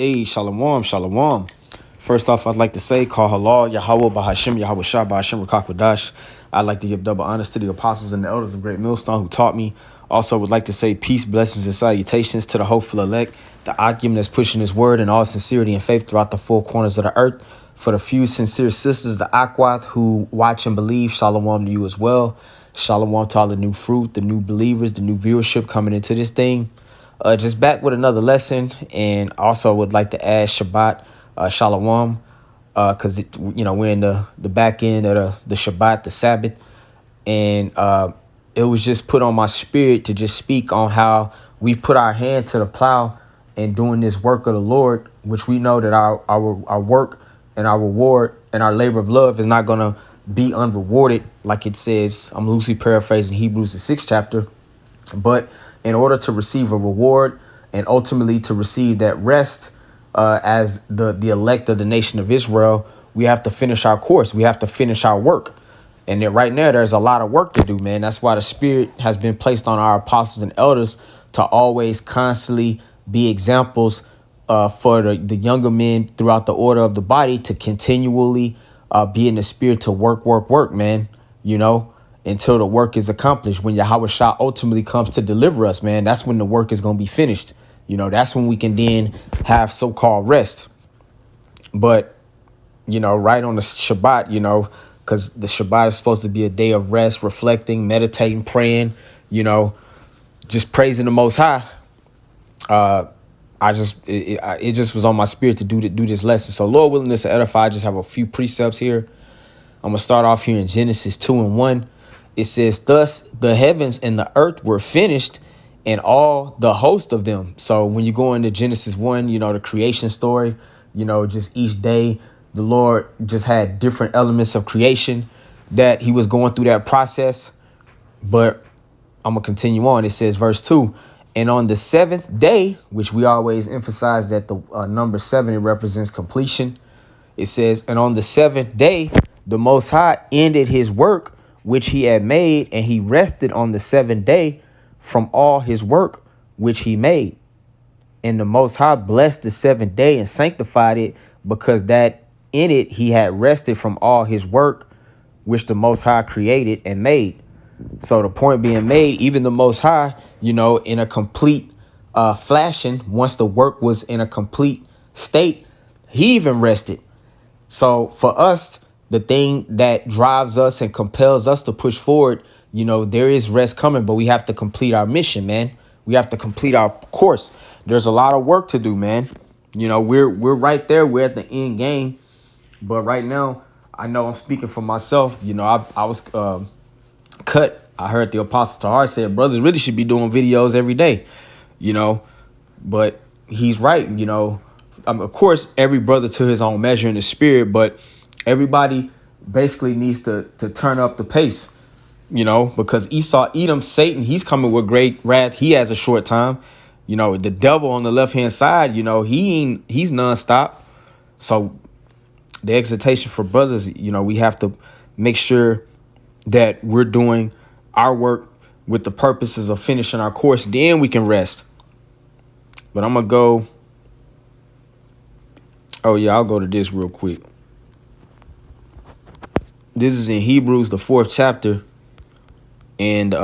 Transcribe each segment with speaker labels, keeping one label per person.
Speaker 1: Hey, shalom, shalom. First off, I'd like to say, call halal, Yahweh, Bahashim, Yahweh Shah, Bahashim, Rakakwadash. I'd like to give double honors to the apostles and the elders of Great Millstone who taught me. Also, would like to say peace, blessings, and salutations to the hopeful elect, the Akim that's pushing his word in all sincerity and faith throughout the four corners of the earth. For the few sincere sisters, the Akwat who watch and believe, shalom to you as well. Shalom to all the new fruit, the new believers, the new viewership coming into this thing. Just back with another lesson, and also would like to add Shabbat Shalom, because we're in the back end of the Shabbat, the Sabbath, and it was just put on my spirit to just speak on how we put our hand to the plow and doing this work of the Lord, which we know that our work and our reward and our labor of love is not gonna be unrewarded, like it says. I'm loosely paraphrasing Hebrews the 6th chapter, but in order to receive a reward and ultimately to receive that rest as the elect of the nation of Israel, we have to finish our course. We have to finish our work. And then right now, there's a lot of work to do, man. That's why the Spirit has been placed on our apostles and elders to always constantly be examples for the younger men throughout the order of the body to continually be in the Spirit to work, man, until the work is accomplished. When Yahweh Shah ultimately comes to deliver us, man, that's when the work is going to be finished. That's when we can then have so-called rest. But, right on the Shabbat, because the Shabbat is supposed to be a day of rest, reflecting, meditating, praying, just praising the Most High. It just was on my spirit to do this lesson. So Lord willing to edify, I just have a few precepts here. I'm going to start off here in Genesis 2:1. It says, thus the heavens and the earth were finished and all the host of them. So when you go into Genesis 1, the creation story, just each day, the Lord just had different elements of creation that he was going through that process. But I'm going to continue on. It says, verse 2, and on the seventh day, which we always emphasize that the number 7, it represents completion. It says, and on the seventh day, the Most High ended his work which he had made, and he rested on the seventh day from all his work which he made. And the Most High blessed the seventh day and sanctified it, because that in it he had rested from all his work which the Most High created and made. So the point being made, even the Most High, in a complete fashion, once the work was in a complete state, he even rested. So for us, the thing that drives us and compels us to push forward, there is rest coming, but we have to complete our mission, man. We have to complete our course. There's a lot of work to do, man. We're right there. We're at the end game. But right now, I know I'm speaking for myself. I was cut. I heard the Apostle Tahar said brothers really should be doing videos every day, but he's right. Of course, every brother to his own measure in the spirit, but everybody basically needs to turn up the pace, because Esau, Edom, Satan, he's coming with great wrath. He has a short time. The devil on the left hand side, he's nonstop. So the exhortation for brothers, we have to make sure that we're doing our work with the purposes of finishing our course. Then we can rest. But I'm going to go. Oh, yeah, I'll go to this real quick. This is in Hebrews, the 4th chapter. And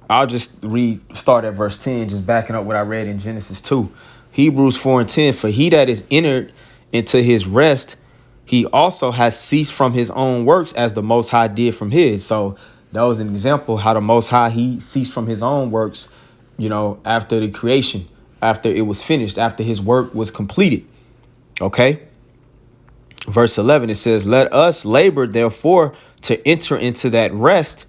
Speaker 1: I'll just start at verse 10, just backing up what I read in Genesis 2. Hebrews 4:10, for he that is entered into his rest, he also has ceased from his own works as the Most High did from his. So that was an example how the Most High, he ceased from his own works, after the creation, after it was finished, after his work was completed. Okay. Verse 11, it says, let us labor, therefore, to enter into that rest,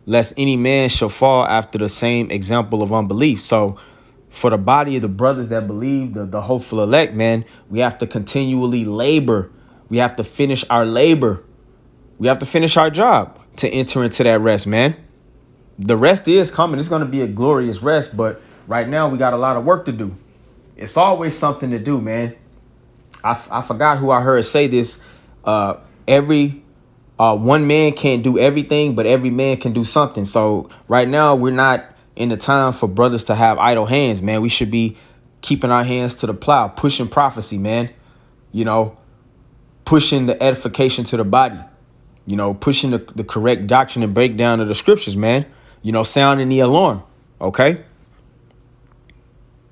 Speaker 1: lest any man shall fall after the same example of unbelief. So for the body of the brothers that believe, the hopeful elect, man, we have to continually labor. We have to finish our labor. We have to finish our job to enter into that rest, man. The rest is coming. It's going to be a glorious rest. But right now, we got a lot of work to do. It's always something to do, man. I forgot who I heard say this. Every One man can't do everything, but every man can do something. So right now we're not in the time for brothers to have idle hands, man. We should be keeping our hands to the plow, pushing prophecy, man. You know, pushing the edification to the body, you know, pushing the correct doctrine and breakdown of the scriptures, man. You know, sounding the alarm, okay?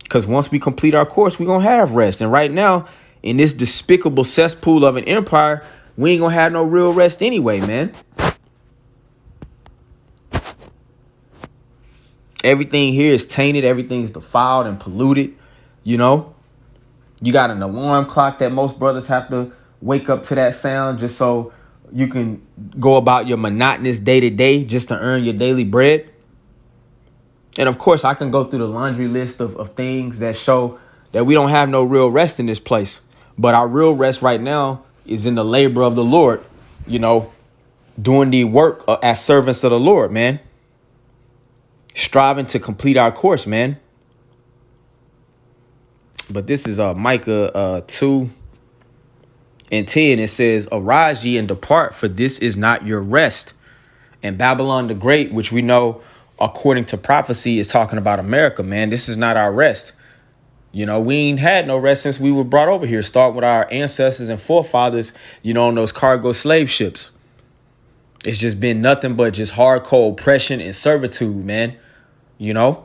Speaker 1: Because once we complete our course, we're going to have rest. And right now, in this despicable cesspool of an empire, we ain't going to have no real rest anyway, man. Everything here is tainted. Everything's defiled and polluted, you know. You got an alarm clock that most brothers have to wake up to that sound just so you can go about your monotonous day-to-day just to earn your daily bread. And of course, I can go through the laundry list of things that show that we don't have no real rest in this place. But our real rest right now is in the labor of the Lord, you know, doing the work as servants of the Lord, man. Striving to complete our course, man. But this is Micah 2:10. It says, "Arise ye and depart, for this is not your rest." And Babylon the Great, which we know according to prophecy is talking about America, man. This is not our rest. You know, we ain't had no rest since we were brought over here. Start with our ancestors and forefathers, you know, on those cargo slave ships. It's just been nothing but just hardcore oppression and servitude, man. You know?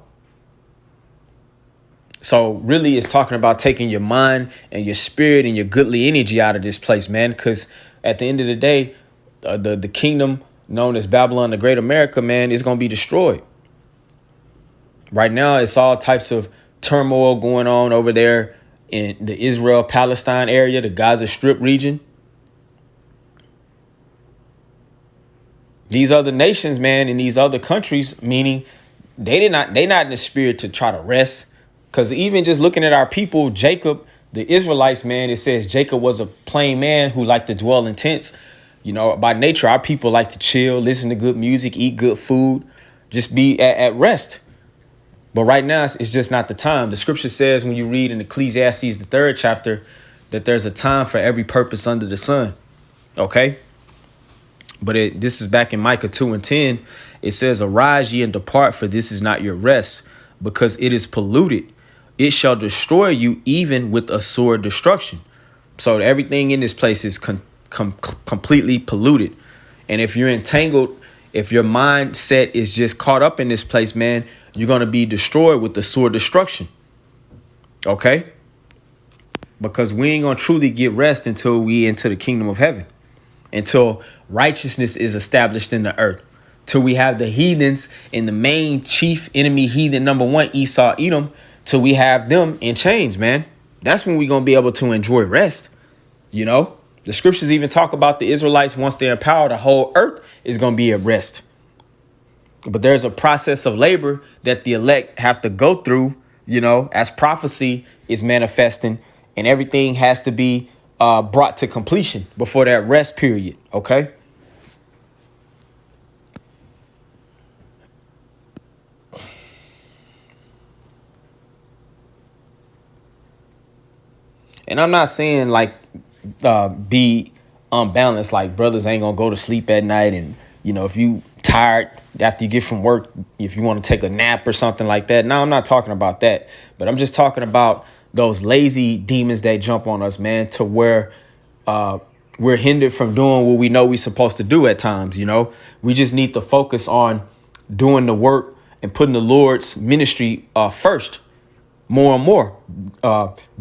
Speaker 1: So really it's talking about taking your mind and your spirit and your goodly energy out of this place, man. Because at the end of the day, the kingdom known as Babylon the Great America, man, is going to be destroyed. Right now, it's all types of turmoil going on over there in the Israel-Palestine area, the Gaza Strip region. These other nations, man, in these other countries, meaning they not in the spirit to try to rest. Because even just looking at our people, Jacob, the Israelites, man, it says Jacob was a plain man who liked to dwell in tents. You know, by nature, our people like to chill, listen to good music, eat good food, just be at rest. But right now, it's just not the time. The scripture says when you read in Ecclesiastes, the 3rd chapter, that there's a time for every purpose under the sun. OK. But this is back in Micah 2:10. It says, "Arise ye and depart, for this is not your rest, because it is polluted. It shall destroy you even with a sore destruction." So everything in this place is completely polluted. And if you're entangled, if your mindset is just caught up in this place, man, you're going to be destroyed with the sore destruction. OK? Because we ain't going to truly get rest until we enter the kingdom of heaven, until righteousness is established in the earth, till we have the heathens and the main chief enemy heathen number one, Esau, Edom, till we have them in chains, man. That's when we're going to be able to enjoy rest. You know, the scriptures even talk about the Israelites, once they're in power, the whole earth is going to be at rest. But there's a process of labor that the elect have to go through, you know, as prophecy is manifesting, and everything has to be brought to completion before that rest period. OK. And I'm not saying like be unbalanced, like brothers ain't gonna go to sleep at night. And, you know, if you tired after you get from work, if you want to take a nap or something like that. No, I'm not talking about that. But I'm just talking about those lazy demons that jump on us, man, to where we're hindered from doing what we know we're supposed to do at times. You know, we just need to focus on doing the work and putting the Lord's ministry first. More and more,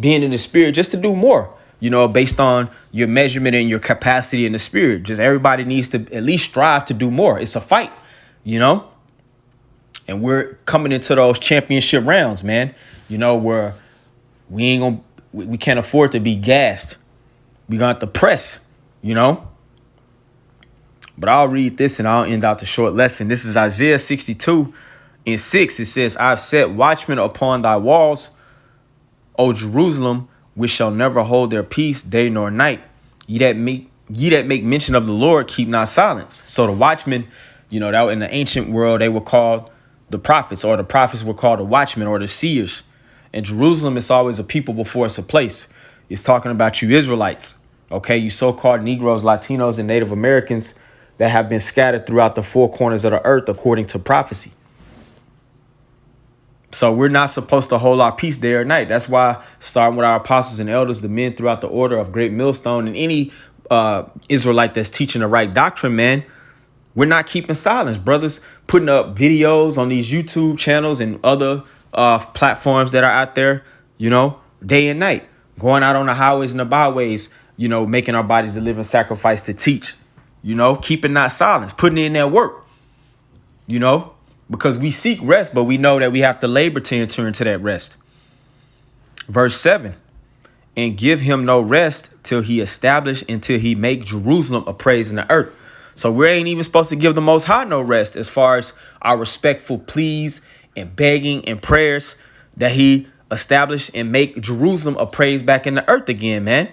Speaker 1: being in the spirit just to do more, you know, based on your measurement and your capacity in the spirit. Just everybody needs to at least strive to do more. It's a fight, you know, and we're coming into those championship rounds, man, you know, where we can't afford to be gassed. We got to press, you know. But I'll read this and I'll end out the short lesson. This is Isaiah 62:6. It says, "I've set watchmen upon thy walls, O Jerusalem, which shall never hold their peace day nor night. Ye that make mention of the Lord, keep not silence." So the watchmen, you know, that in the ancient world, they were called the prophets, or the prophets were called the watchmen or the seers. And Jerusalem is always a people before it's a place. It's talking about you Israelites. OK, you so-called Negroes, Latinos and Native Americans. that have been scattered throughout the four corners of the earth according to prophecy. So we're not supposed to hold our peace day or night. That's why, starting with our apostles and elders, the men throughout the order of Great Millstone, and any Israelite that's teaching the right doctrine, man, we're not keeping silence. Brothers putting up videos on these YouTube channels and other platforms that are out there, day and night, going out on the highways and the byways, making our bodies a living sacrifice to teach, keeping not silence, putting in that work, because we seek rest, but we know that we have to labor to enter into that rest. Verse 7, and give him no rest till he establish, until he make Jerusalem a praise in the earth. So we ain't even supposed to give the Most High no rest as far as our respectful pleas and begging and prayers that he establish and make Jerusalem a praise back in the earth again, man.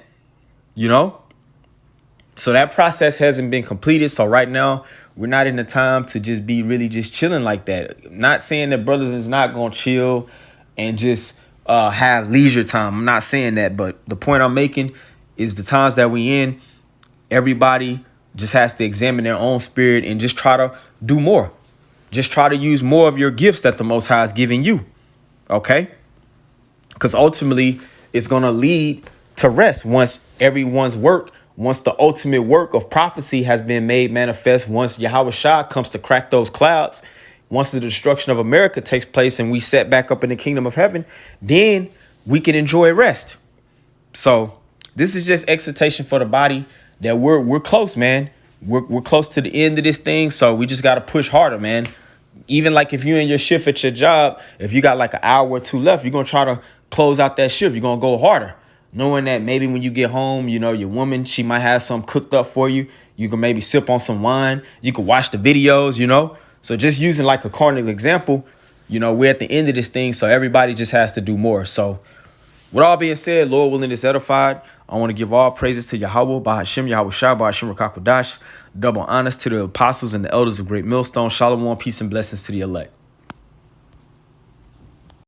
Speaker 1: So that process hasn't been completed. So right now, we're not in the time to just be really just chilling like that. Not saying that brothers is not going to chill and just have leisure time. I'm not saying that. But the point I'm making is the times that we in, everybody just has to examine their own spirit and just try to do more. Just try to use more of your gifts that the Most High is giving you. OK, because ultimately it's going to lead to rest once everyone's work. Once the ultimate work of prophecy has been made manifest, once Yahweh Shah comes to crack those clouds, once the destruction of America takes place and we set back up in the kingdom of heaven, then we can enjoy rest. So this is just exhortation for the body that we're close, man. We're close to the end of this thing. So we just got to push harder, man. Even like if you're in your shift at your job, if you got like an hour or two left, you're going to try to close out that shift. You're going to go harder. Knowing that maybe when you get home, your woman, she might have something cooked up for you. You can maybe sip on some wine. You can watch the videos, So just using like a carnal example, we're at the end of this thing. So everybody just has to do more. So with all being said, Lord willing, this edified. I want to give all praises to Yahweh, Bahashem, Yahweh Shah, Bahashem Rakakwadash. Double honors to the apostles and the elders of Great Millstone. Shalom, peace and blessings to the elect.